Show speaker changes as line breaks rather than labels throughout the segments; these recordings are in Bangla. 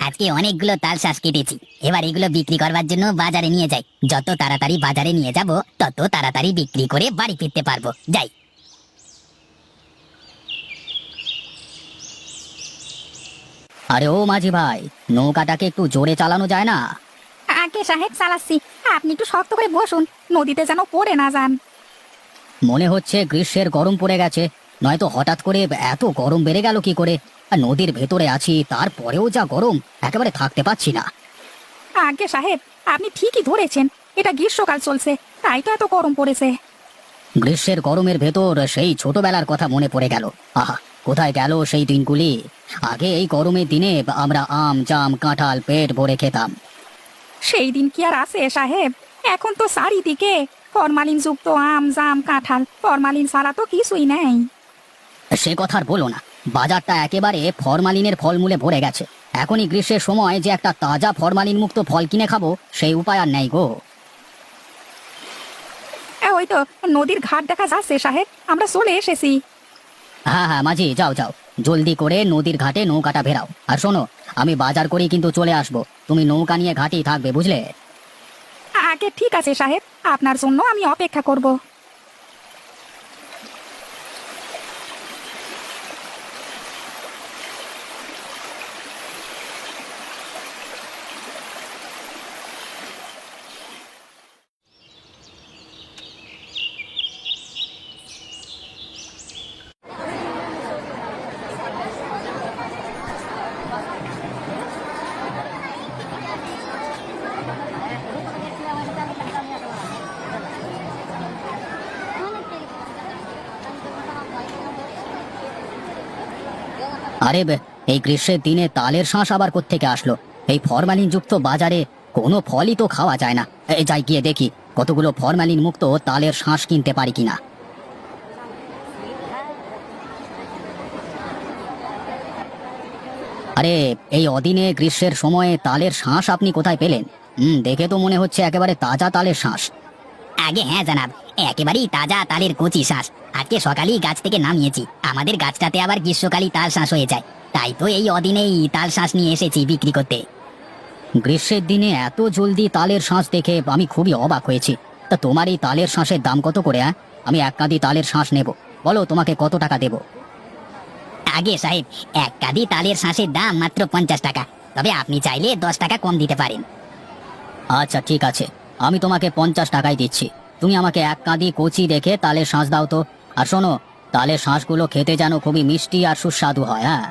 আজকে অনেকগুলো তাল শাঁস কেটেছি। এবার এগুলো বিক্রি করবার জন্য বাজারে নিয়ে যাই। যত তাড়াতাড়ি বাজারে নিয়ে যাব তত তাড়াতাড়ি বিক্রি করে বাড়ি ফিরতে পারবো। যাই।
আরে ও মাঝি ভাই, নৌকাটাকে একটু জোরে চালানো যায় না?
আগে সাহেব চালাচ্ছি, আপনি একটু শক্ত করে বসুন, নদীতে যেন পড়ে না যান।
মনে হচ্ছে গ্রীষ্মের গরম পড়ে গেছে, নয়তো হঠাৎ করে এত গরম বেড়ে গেল কি করে? আর নদীর ভেতরে আছি, তারপরেও যা গরম, একেবারে থাকতে পারছি না।
আগে সাহেব, আপনি ঠিকই ধরেছেন, এটা গ্রীষ্মকাল চলছে, তাই তো এত গরম পড়েছে।
গ্রীষ্মের গরমের ভেতর সেই ছোটবেলার কথা মনে পড়ে গেল। আহা, কোথায় গেল সেই দিনগুলি? আগে এই গরমের দিনে আমরা আম জাম কাঁঠাল পেট ভরে খেতাম।
সেই দিন কি আর আছে সাহেব? এখন তো চারিদিকে ফরমালিন যুক্ত আম জাম কাঁঠাল, ফরমালিন ছাড়া তো কিছুই নেই।
সে কথা আর বলো না, বাজারটা একেবারে ফরমালিনের ফলমূলে ভরে গেছে। এখনই গ্রীষ্মের সময় যে একটা তাজা ফরমালিন মুক্ত ফল কিনে খাবো, সেই উপায় আর নেই গো।
ওই তো নদীর ঘাট দেখা যাচ্ছে সাহেব, আমরা চলে এসেছি।
হ্যাঁ হ্যাঁ মাঝি, যাও যাও, জলদি করে নদীর ঘাটে নৌকাটা ভেরাও। আর শোনো, আমি বাজার করেই কিন্তু চলে আসবো, তুমি নৌকা নিয়ে ঘাটেই থাকবে, বুঝলে?
আগে ঠিক আছে সাহেব, আপনার জন্য আমি অপেক্ষা করব।
আরে এই গ্রীষ্মের দিনে তালের শাঁস আবার কোত্থেকে আসলো? এই ফরমালিন যুক্ত বাজারে কোনো ফলই তো খাওয়া যায় না। যাই গিয়ে দেখি কতগুলো ফরমালিন মুক্ত তালের শাঁস কিনতে পারি কিনা। আরে এই অদিনে গ্রীষ্মের সময়ে তালের শাঁস আপনি কোথায় পেলেন? দেখে তো মনে হচ্ছে একেবারে তাজা তালের শাঁস।
আগে হ্যাঁ জানাব, একেবারেই তাজা তালের কচি শাঁস। আজকে সকালেই গাছ থেকে নামিয়েছি। আমাদের গাছটাতে আবার গ্রীষ্মকালই তাল শাঁস হয়ে যায়, তাই তো এই অদিনেই তাল শাঁস নিয়ে এসেছি বিক্রি করতে।
গ্রীষ্মের দিনে এত জলদি তালের শাঁস দেখে আমি খুবই অবাক হয়েছি। তা তোমার এই তালের শাঁসের দাম কত করে? আমি এক কাঁদি তালের শাঁস নেব, বলো তোমাকে কত টাকা দেব?
আগে সাহেব, এক কাঁদি তালের শাঁসের দাম মাত্র 50 টাকা, তবে আপনি চাইলে 10 টাকা কম দিতে পারেন।
আচ্ছা ঠিক আছে, আমি তোমাকে 50 টাকাই দিচ্ছি। তুমি আমাকে এক কাঁদি কচি দেখে তালের শাঁস দাও তো। আর শোনো, তালের শাঁসগুলো খেতে যেন খুবই মিষ্টি আর সুস্বাদু হয়। হ্যাঁ,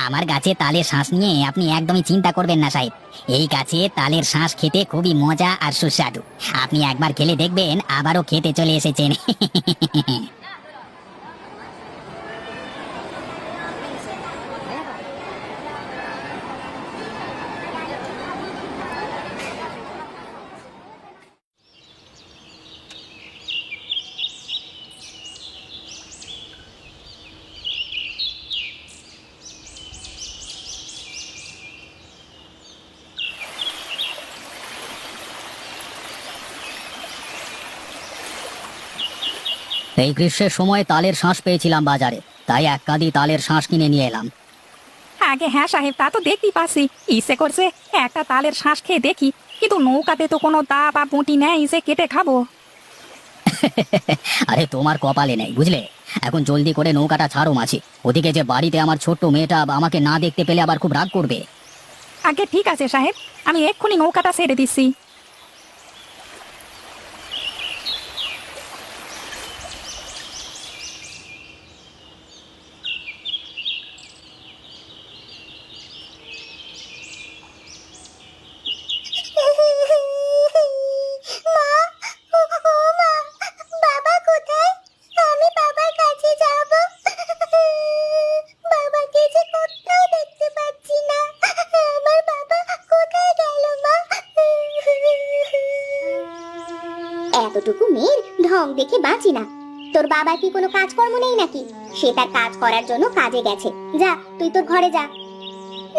আমার গাছে তালের শাঁস নিয়ে আপনি একদমই চিন্তা করবেন না সাহেব। এই গাছে তালের শাঁস খেতে খুবই মজা আর সুস্বাদু। আপনি একবার খেলে দেখবেন আবারও খেতে চলে এসেছেন।
এই গ্রীষ্মের সময় তালের শাঁস পেয়েছিলাম বাজারে, তাই এক কাঁদি তালের শাঁস কিনে নিয়ে এলাম।
আগে হ্যাঁ সাহেব, তা তো দেখতেই পাচ্ছি, ইচ্ছে করছে একটা তালের শাঁস খেয়ে দেখি, কিন্তু নৌকাতে তো কোনো দা বা বঁটি নেই যে কেটে খাবো।
আরে তোমার কপালে নেই, বুঝলে? এখন জলদি করে নৌকাটা ছাড়ো মাছি, ওদিকে যে বাড়িতে আমার ছোট্ট মেয়েটা আমাকে না দেখতে পেলে আবার খুব রাগ করবে।
আগে ঠিক আছে সাহেব, আমি এক্ষুনি নৌকাটা ছেড়ে দিচ্ছি।
এতটুকু মেয়ের ঢং দেখে বাঁচি না। তোর বাবার কি কোনো কাজকর্ম নেই নাকি? সে তার কাজ করার জন্য কাজে গেছে। যা, তুই তোর ঘরে যা।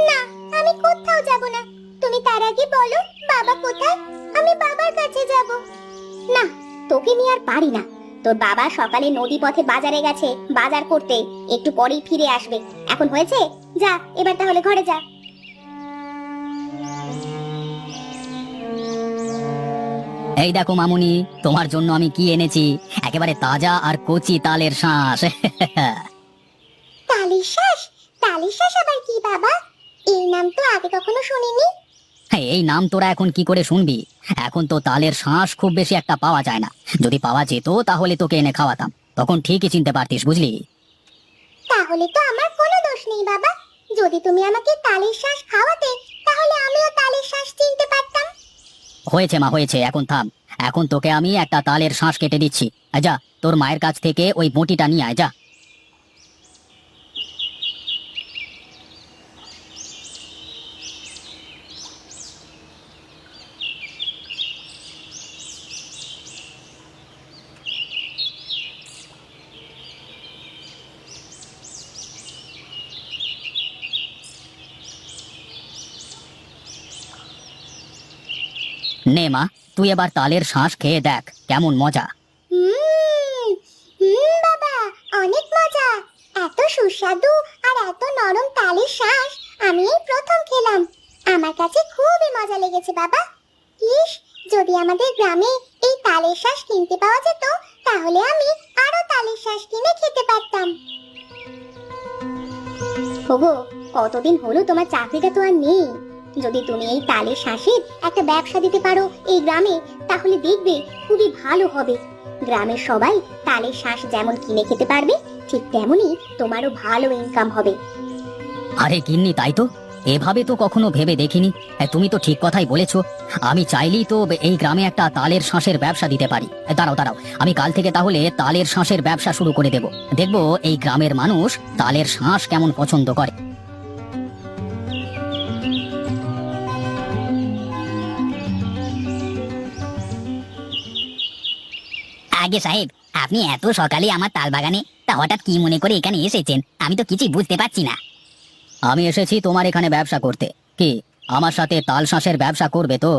না, আমি কোথাও যাব না। তুমি তার আগে বলো বাবা কোথায়, আমি বাবার কাছে যাব। না, তোকে নিয়ে আর পারি না। তোর বাবা সকালে নদী পথে বাজারে গেছে বাজার করতে, একটু পরেই ফিরে আসবে। এখন হয়েছে, যা এবার তাহলে ঘরে যা।
এই দেখো মামুনি, তোমার জন্য আমি কি এনেছি, একেবারে তাজা আর কচি তালের শাঁস।
তালের শ্বাস? তালের শ্বাস আবার কি বাবা? এই নাম তো আগে কখনো শুনিনি।
হ্যাঁ, এই নাম তোরা এখন কি করে শুনবি? এখন তো তালের শাঁস খুব বেশি একটা পাওয়া যায় না। যদি পাওয়া যেত তাহলে তোকে এনে খাওয়াতাম, তখন ঠিকই চিনতে পারতিস, বুঝলি?
তাহলে তো আমার কোনো দোষ নেই বাবা। যদি তুমি আমাকে তালের শ্বাস খাওয়াতে, তাহলে আমিও তালের শ্বাস চিনতে পারতাম।
হয়েছে মা, হয়েছে, এখন থাম। এখন তোকে আমি একটা তালের শাঁস কেটে দিচ্ছি। যা, তোর মায়ের কাছ থেকে ওই বটিটা নিয়ে আয়, যা। নে মা, তুই এবার তালের শাঁস খেয়ে দেখ কেমন মজা।
হুম হুম বাবা, অনেক মজা। এত সুস্বাদু আর এত নরম তালের শ্বাস আমি এই প্রথম খেলাম। আমার কাছে খুবই মজা লেগেছে বাবা। ইস, যদি আমাদের গ্রামে এই তালের শ্বাস কিনতে পাওয়া যেত, তাহলে আমি আরো তালের শ্বাস কিনে খেতে পারতাম। ওগো, কতদিন হলো তোমার চাকরিটা তো আর নেই। যদি তুমি এই তালের শ্বাসের একটা ব্যবসা দিতে পারো এই গ্রামে, তাহলে দেখবে খুবই ভালো হবে। গ্রামের সবাই তালের শ্বাস যেমন কিনে খেতে পারবে, ঠিক তেমনি তোমারও ভালো ইনকাম হবে।
আরে গিন্নি, তাই তো, এভাবে তো কখনো ভেবে দেখিনি। তুমি তো ঠিক কথাই বলেছো। আমি চাইলেই তো এই গ্রামে একটা তালের শাঁসের ব্যবসা দিতে পারি। দাঁড়াও দাঁড়াও, আমি কাল থেকে তাহলে তালের শাঁসের ব্যবসা শুরু করে দেব। দেখবো এই গ্রামের মানুষ তালের শাঁস কেমন পছন্দ করে।
আগে সাহেব, আপনি এত সকালে আমার তাল বাগানে, তা হঠাৎ কি মনে করে এখানে এসেছেন? আমি তো কিছুই বুঝতে পারছি না।
আমি এসেছি তোমার এখানে ব্যবসা করতে। কি, আমার সাথে তাল শাঁসের ব্যবসা করবে তো?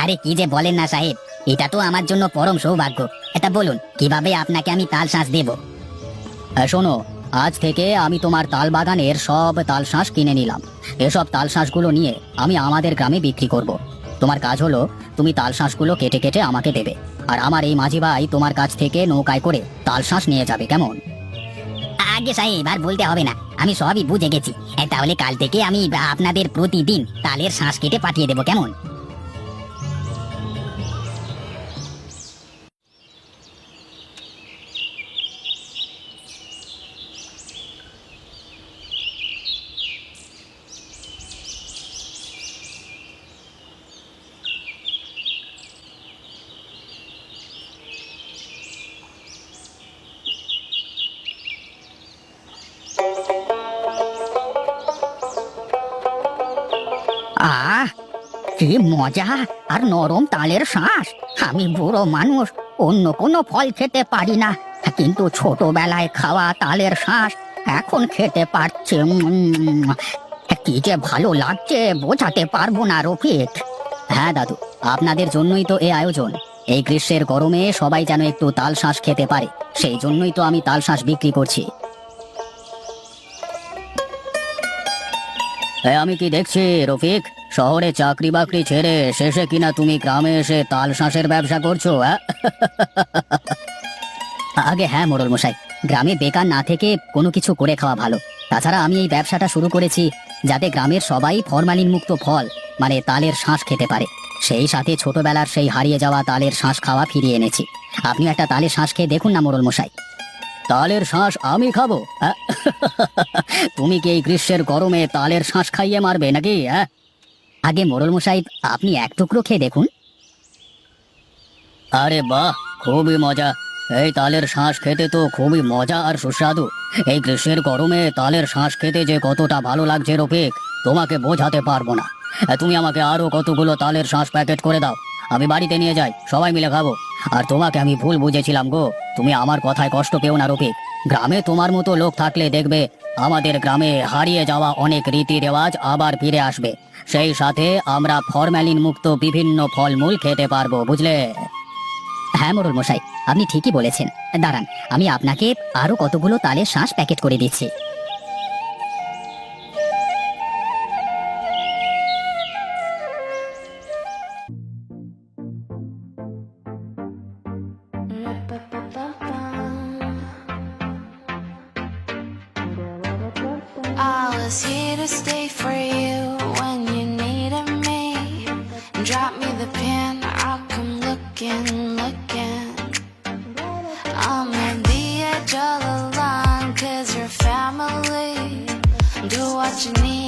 আরে কি যে বলেন না সাহেব, এটা তো আমার জন্য পরম সৌভাগ্য। এটা বলুন, কিভাবে আপনাকে আমি তাল শাঁস দেব?
শোনো, আজ থেকে আমি তোমার তাল বাগানের সব তাল শাঁস কিনে নিলাম। এসব তাল শাঁসগুলো নিয়ে আমি আমাদের গ্রামে বিক্রি করব। তোমার কাজ হলো, তুমি তাল শাঁসগুলো কেটে কেটে আমাকে দেবে, আর আমার এই মাঝি ভাই তোমার কাছ থেকে নৌকায় করে তাল শাঁস নিয়ে যাবে, কেমন?
আগে সাহেব, আর বলতে হবে না, আমি সবই বুঝে গেছি। তাহলে কাল থেকে আমি আপনাদের প্রতিদিন তালের শাঁস কেটে পাঠিয়ে দেবো, কেমন? আহ, কি মজা আর নরম তালের শাঁস! আমি বুড়ো মানুষ, অন্য কোনো ফল খেতে পারি না, কিন্তু ছোটবেলায় খাওয়া তালের শাঁস এখন খেতে পারছি। কি যে ভালো লাগছে, বোঝাতে পারবো না রফিক।
হ্যাঁ দাদু, আপনাদের জন্যই তো এই আয়োজন। এই গ্রীষ্মের গরমে সবাই যেন একটু তাল শাঁস খেতে পারে, সেই জন্যই তো আমি তাল শাঁস বিক্রি করছি। আমি কি দেখছি রফিক, শহরে চাকরি বাকরি ছেড়ে শেষে কিনা তুমি গ্রামে এসে তাল শাঁসের ব্যবসা করছো? আগে হ্যাঁ মোড়ল মশাই, গ্রামে বেকার না থেকে কোনো কিছু করে খাওয়া ভালো। তাছাড়া আমি এই ব্যবসাটা শুরু করেছি যাতে গ্রামের সবাই ফরমালিন মুক্ত ফল মানে তালের শাঁস খেতে পারে। সেই সাথে ছোটবেলার সেই হারিয়ে যাওয়া তালের শাঁস খাওয়া ফিরিয়ে এনেছি। আপনি একটা তালের শাঁস খেয়ে দেখুন না মোড়ল মশাই। তালের শাঁস আমি খাবো? তুমি কি এই গ্রীষ্মের গরমে তালের শাঁস খাইয়ে মারবে নাকি? আগে মোড়ল মশাই, আপনি এক টুকরো খেয়ে দেখুন। আরে বাহ, খুবই মজা। এই তালের শাঁস খেতে তো খুবই মজা আর সুস্বাদু। এই গ্রীষ্মের গরমে তালের শাঁস খেতে যে কতটা ভালো লাগছে রফিক, তোমাকে বোঝাতে পারবো না। তুমি আমাকে আরো কতগুলো তালের শাঁস প্যাকেট করে দাও, আমি বাড়িতে নিয়ে যাই, সবাই মিলে খাবো। আর তোমাকে আমি ভুল বুঝেছিলাম গো, তুমি আমার কথায় কষ্ট পেও না রফিক। গ্রামে তোমার মতো লোক থাকলে দেখবে আমাদের গ্রামে হারিয়ে যাওয়া অনেক রীতি রেওয়াজ আবার ফিরে আসবে। সেই সাথে আমরা ফরমালিন মুক্ত বিভিন্ন ফলমূল খেতে পারবো, বুঝলে? হ্যাঁ মোড়ল মশাই, আপনি ঠিকই বলেছেন। দাঁড়ান, আমি আপনাকে আরো কতগুলো তালের শাঁস প্যাকেট করে দিচ্ছি।
I was here to stay for you when you needed me. Drop me the pin, I'll come looking, looking. I'm at the edge of the line, 'cause you're family. Do what you need.